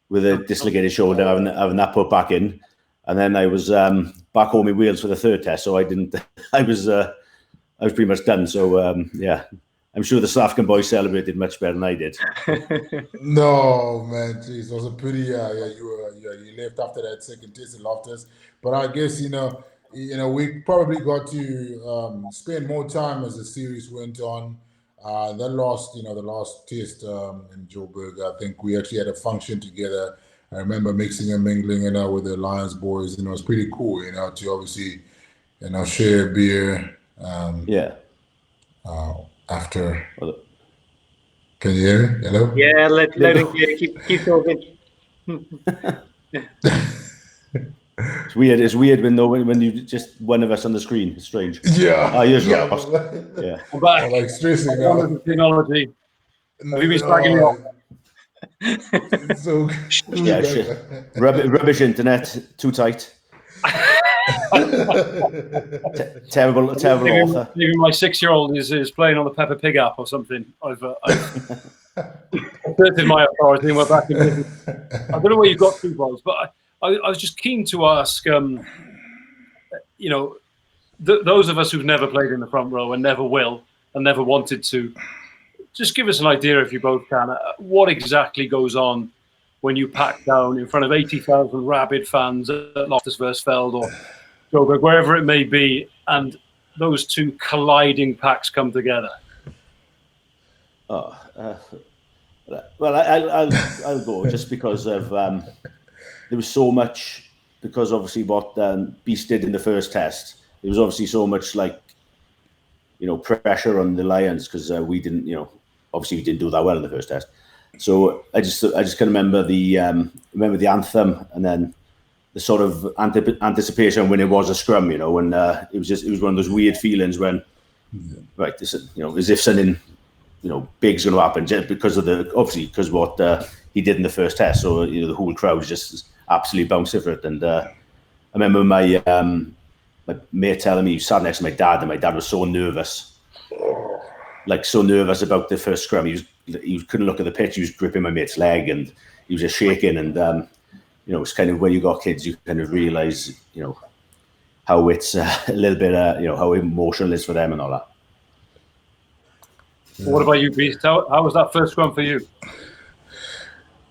with a dislocated shoulder, having that put back in, and then I was back home in Wales for the third test. So I didn't. I was pretty much done. So yeah, I'm sure the South African boys celebrated much better than I did. No, man, geez, it was a pretty you left after that second test in Loftus, but I guess we probably got to spend more time as the series went on. The last test in Joburg, I think we actually had a function together. I remember mixing and mingling, with the Lions boys. It was pretty cool, to obviously, share a beer. Yeah. After. Can you hear me? Hello? Yeah, let him keep talking. It's weird when you just one of us on the screen. It's strange. Yeah. Oh, you're yeah. Yeah. I'm back. Like stressing technology. Have you been slagging me off? It's so yeah, shit. Rubbish internet, too tight. terrible author. Maybe my 6-year-old is playing on the Peppa Pig app or something. I've asserted my authority and we're back in business. I don't know where you got to, boys, but I was just keen to ask, those of us who've never played in the front row and never will and never wanted to, just give us an idea, if you both can, what exactly goes on when you pack down in front of 80,000 rabid fans at Loftus Versfeld or Joburg, wherever it may be, and those two colliding packs come together. Well, I'll go just because of there was so much, because obviously what Beast did in the first test, there was obviously so much pressure on the Lions because we didn't, obviously we didn't do that well in the first test. So I just can remember the anthem, and then the sort of anticipation when it was a scrum, when it was one of those weird feelings when, right, this, as if something, big's going to happen just because of what he did in the first test. So the whole crowd was just absolutely bouncing for it. And I remember my mate telling me he sat next to my dad, and my dad was so nervous, about the first scrum. He couldn't look at the pitch. He was gripping my mate's leg, and he was just shaking. And it's kind of when you got kids, you kind of realise, how it's a little bit, how emotional it is for them and all that. What about you, Beast? How was that first scrum for you?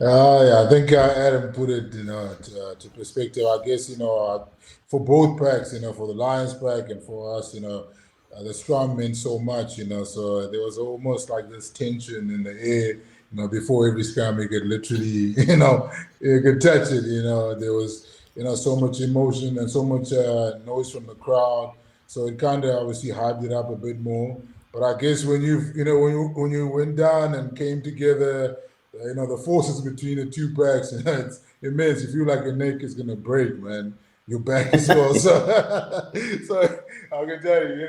Yeah, I think Adam put it, to perspective. I guess, for both packs, for the Lions pack and for us, the scrum meant so much, so there was almost like this tension in the air, before every scrum you could literally, you could touch it, there was, so much emotion and so much noise from the crowd. So it kind of obviously hyped it up a bit more. But I guess when when you went down and came together, the forces between the two packs, it's immense. You feel like your neck is gonna break, man. Your back as well. So I can tell you,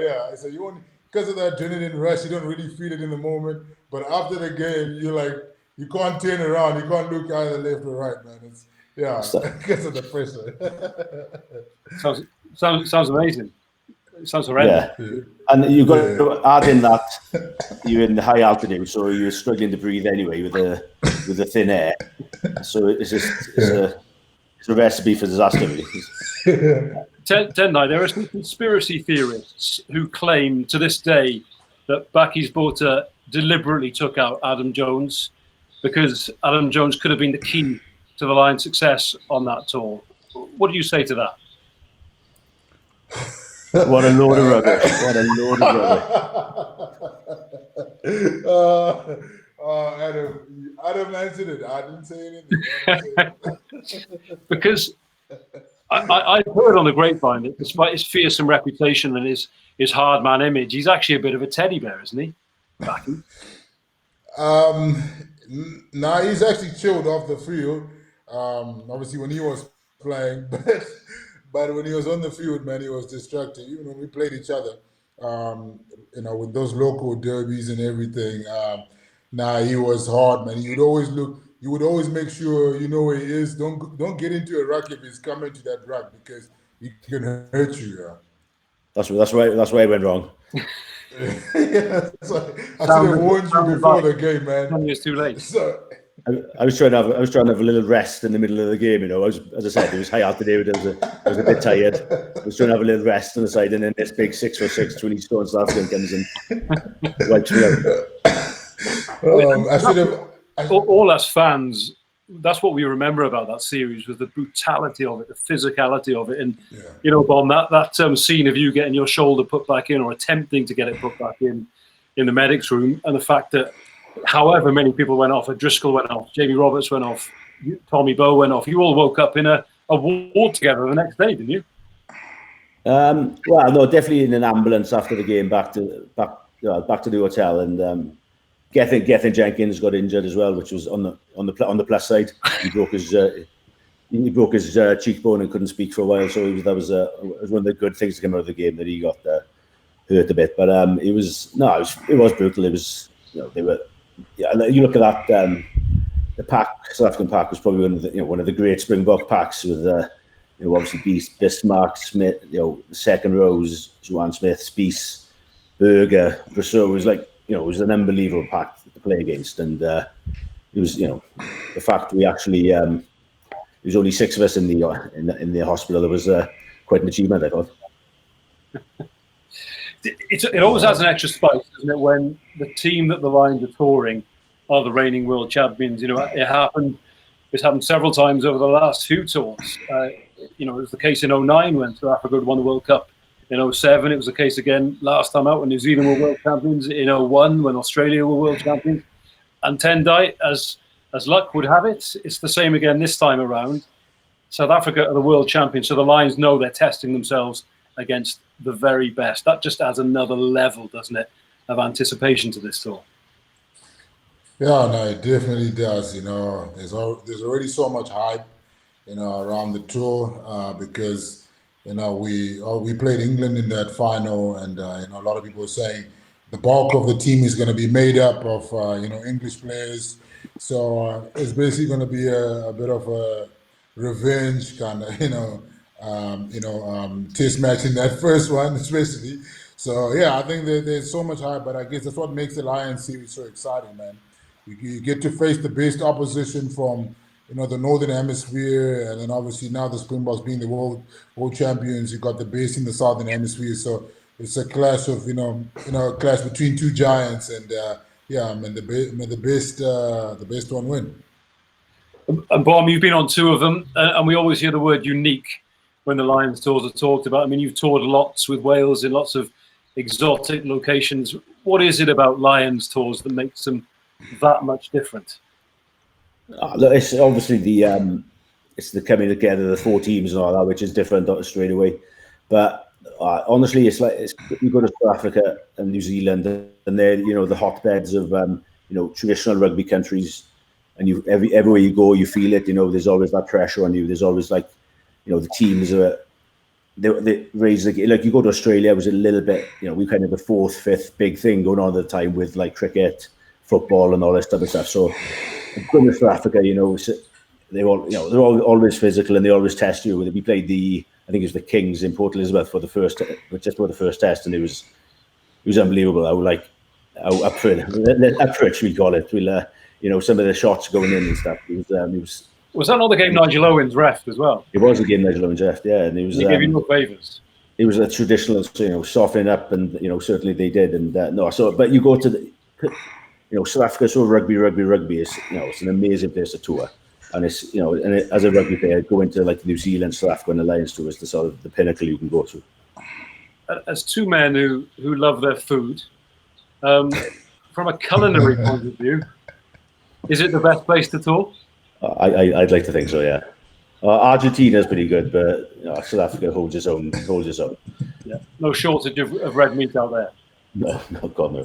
yeah. So you want, because of that adrenaline rush, you don't really feel it in the moment. But after the game, you're like, you can't turn around, you can't look either left or right, man. It's because of the pressure. Sounds amazing. It sounds horrendous. Yeah. And you've got to add in that you're in the high altitude, so you're struggling to breathe anyway with the thin air. So it's a recipe for disaster. Tendai, there are some conspiracy theorists who claim to this day that Bakkies Botha deliberately took out Adam Jones because Adam Jones could have been the key to the Lions' success on that tour. What do you say to that? What a load of rubbish. What a load of rubbish. Adam answered it. I didn't say anything. Because I've heard on the grapevine that despite his fearsome reputation and his hard man image, he's actually a bit of a teddy bear, isn't he? Bakkie? Nah, he's actually chilled off the field. Obviously, when he was playing, but when he was on the field, man, he was destructive. Even when we played each other, with those local derbies and everything, he was hard, man. You would always make sure you know where he is. Don't get into a ruck if he's coming to that ruck because he can hurt you. Yeah. That's where it went wrong. Yeah, so I should have warned you before the game, man. It's too late. So I was trying to have a little rest in the middle of the game. You know, as I said, it was high altitude. I was a bit tired. I was trying to have a little rest on the side, and then this big 6'6" 20-stone South African comes and wipes me out. All us fans, that's what we remember about that series, was the brutality of it, the physicality of it, and you know, Bob, that scene of you getting your shoulder put back in or attempting to get it put back in the medics room, and the fact that however many people went off, Driscoll went off, Jamie Roberts went off, Tommy Bowe went off, you all woke up in a ward together the next day, didn't you? Well, no, definitely in an ambulance after the game back to the hotel, and Gethin Jenkins got injured as well, which was on the plus side. He broke his cheekbone and couldn't speak for a while, so that was one of the good things to come out of the game, that he got hurt a bit. But it was brutal. It was, you know, they were. Yeah, you look at that. The pack, South African pack, was probably one of the great Springbok packs with obviously Bismarck, Smith, the second rows, Johan Smith, Spies, Berger, Rousseau. It was like, it was an unbelievable pack to play against, and it was, the fact we actually there was only 6 of us in the hospital. It was quite an achievement, I thought. It always has an extra spice, doesn't it, when the team that the Lions are touring are the reigning world champions. It's happened several times over the last few tours. It was the case in 2009 when South Africa had won the World Cup. In 2007, it was the case again last time out when New Zealand were world champions. In 2001, when Australia were world champions. And Tendai, as luck would have it, it's the same again this time around. South Africa are the world champions, so the Lions know they're testing themselves against the very best. That just adds another level, doesn't it, of anticipation to this tour. Yeah, no, it definitely does. There's already so much hype, around the tour because we played England in that final, and a lot of people are saying the bulk of the team is going to be made up of English players. So it's basically going to be a bit of a revenge kind of test match in that first one, especially. So yeah, I think there's so much hype, but I guess that's what makes the Lions series so exciting, man. You get to face the best opposition from the Northern Hemisphere, and then obviously now the Springboks being the world champions, you got the best in the Southern Hemisphere. So it's a clash of a clash between two giants, and the best one win. And Bob, you've been on 2 of them, and we always hear the word unique when the Lions tours are talked about. I mean, you've toured lots with Wales in lots of exotic locations. What is it about Lions tours that makes them that much different? It's obviously it's the coming together of the 4 teams and all that, which is different straight away. But honestly, it's you go to South Africa and New Zealand, and they're the hotbeds of traditional rugby countries, and everywhere you go, you feel it. There's always that pressure on you. There's always the teams are. They raise like you go to Australia, it was a little bit we kind of the 4th, 5th big thing going on at the time with cricket, football, and all this type of stuff. So going to South Africa, they're always physical, and they always test you. We played I think it was the Kings in Port Elizabeth for the first test, and it was unbelievable how approach we call it. We'll some of the shots going in and stuff. Was that not the game Nigel Owens refed as well? It was a game Nigel Owens refed, yeah, and it was. He gave you no favours. It was a traditional, softening up, and certainly they did, and but you go to South Africa, so rugby is it's an amazing place to tour, and it's as a rugby player, going to New Zealand, South Africa, and the Lions tour is the sort of the pinnacle you can go to. As 2 men who love their food, from a culinary point of view, is it the best place to tour? I'd like to think so, yeah. Argentina's pretty good, but South Africa holds its own. Yeah, no shortage of red meat out there. No, God no.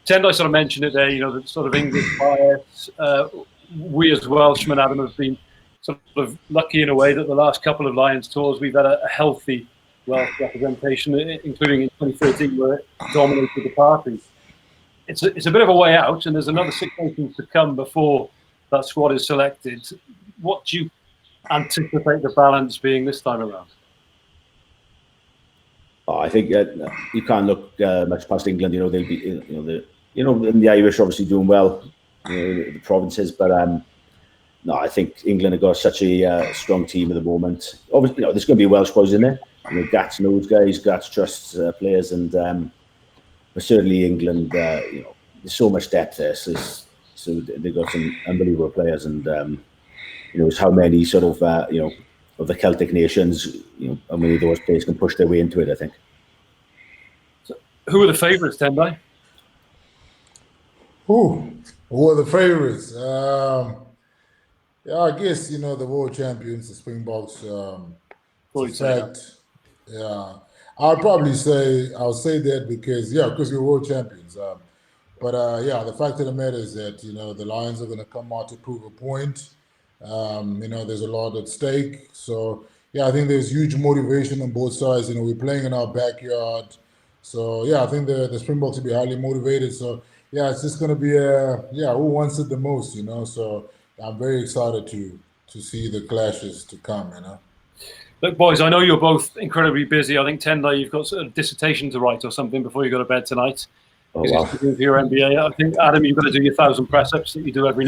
Tendai sort of mentioned it there, the sort of English bias. We as Welshmen, Adam, have been sort of lucky in a way that the last couple of Lions tours we've had a healthy Welsh representation, including in 2013 where it dominated the party. It's a bit of a way out, and there's another 6 nations to come before that squad is selected. What do you anticipate the balance being this time around? I think you can't look much past England. They'll be, you know, and the Irish obviously doing well, you know, the provinces, but no, I think England have got such a strong team at the moment. Obviously, you know, there's going to be Welsh boys in there. You know, Gats knows guys, Gats trusts players, and but certainly England, you know, there's so much depth there. So they've got some unbelievable players, and you know, it's how many sort of you know, of the Celtic nations, you know, how many of those players can push their way into it, I think. So who are the favourites, Tendai? Who are the favourites? Yeah, I guess, you know, the world champions, the Springboks. It's a fact. Yeah, I'll say that because we're world champions. But the fact of the matter is that, you know, the Lions are going to come out to prove a point. You know, there's a lot at stake. So, yeah, I think there's huge motivation on both sides. You know, we're playing in our backyard. So, yeah, I think the Springboks will be highly motivated. So, yeah, it's just going to be, who wants it the most, you know? So, I'm very excited to see the clashes to come, you know? Look, boys, I know you're both incredibly busy. I think, Tendai, you've got a dissertation to write or something before you go to bed tonight. Oh, wow. For your MBA. I think, Adam, you've got to do your 1,000 press-ups that you do every night.